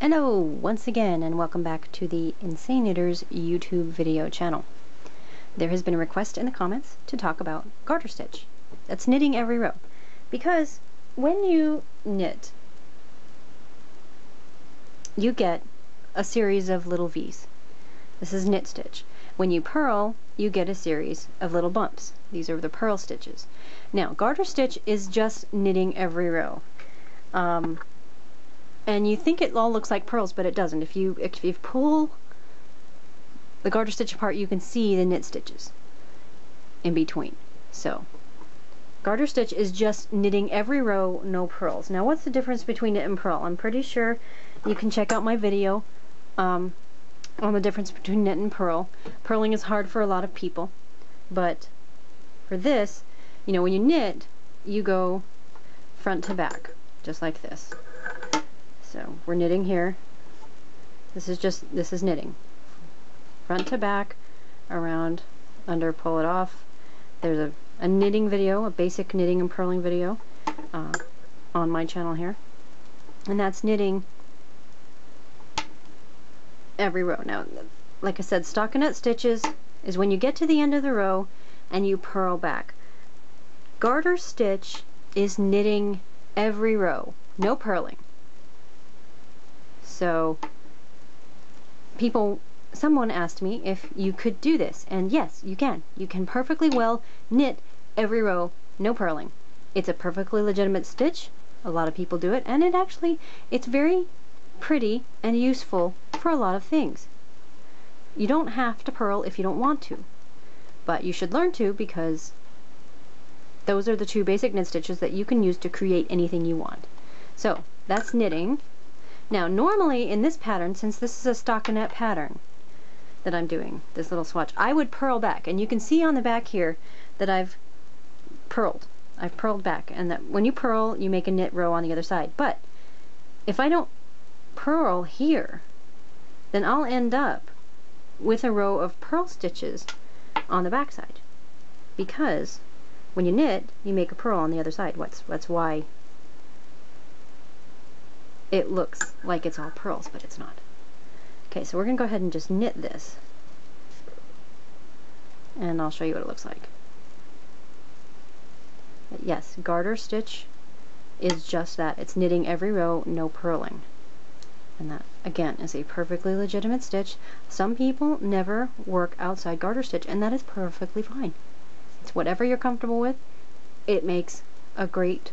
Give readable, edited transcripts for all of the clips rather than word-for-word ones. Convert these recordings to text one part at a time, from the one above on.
Hello once again, and welcome back to the Insane Knitters YouTube video channel. There has been a request in the comments to talk about garter stitch. That's knitting every row. Because when you knit, you get a series of little V's. This is knit stitch. When you purl, you get a series of little bumps. These are the purl stitches. Now, garter stitch is just knitting every row. And you think it all looks like purls, but it doesn't. If you pull the garter stitch apart, you can see the knit stitches in between. So, garter stitch is just knitting every row, no purls. Now, what's the difference between knit and purl? I'm pretty sure you can check out my video on the difference between knit and purl. Purling is hard for a lot of people, but for this, you know, when you knit, you go front to back, just like this. So we're knitting here. This is knitting. Front to back, around, under, pull it off. There's a knitting video, a basic knitting and purling video on my channel here. And that's knitting every row. Now, like I said, stockinette stitches is when you get to the end of the row and you purl back. Garter stitch is knitting every row, no purling. So someone asked me if you could do this, and yes, you can. You can perfectly well knit every row, no purling. It's a perfectly legitimate stitch. A lot of people do it, and it's very pretty and useful for a lot of things. You don't have to purl if you don't want to, but you should learn to, because those are the two basic knit stitches that you can use to create anything you want. So that's knitting. Now, normally in this pattern, since this is a stockinette pattern that I'm doing, this little swatch, I would purl back, and you can see on the back here that I've purled. I've purled back, and that when you purl, you make a knit row on the other side. But if I don't purl here, then I'll end up with a row of purl stitches on the back side, because when you knit, you make a purl on the other side. That's why it looks like it's all purls, but it's not. Okay, so we're going to go ahead and just knit this, and I'll show you what it looks like. But yes, garter stitch is just that. It's knitting every row, no purling. And that, again, is a perfectly legitimate stitch. Some people never work outside garter stitch, and that is perfectly fine. It's whatever you're comfortable with. It makes a great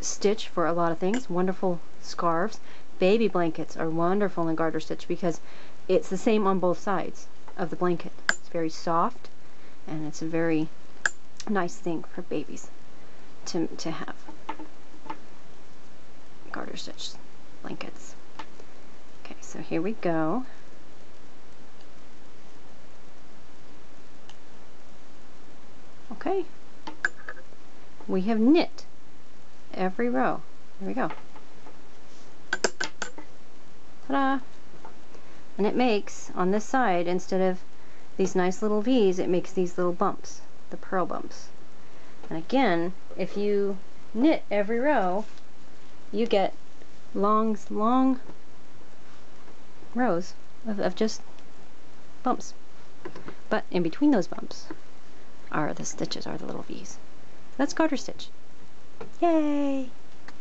stitch for a lot of things. Wonderful scarves. Baby blankets are wonderful in garter stitch because it's the same on both sides of the blanket. It's very soft, and it's a very nice thing for babies to have. Garter stitch blankets. Okay, so here we go. Okay, we have knit every row. There we go. Ta-da! And it makes, on this side, instead of these nice little V's, it makes these little bumps, the purl bumps. And again, if you knit every row, you get long rows of just bumps. But in between those bumps are the stitches, are the little V's. That's garter stitch. Yay!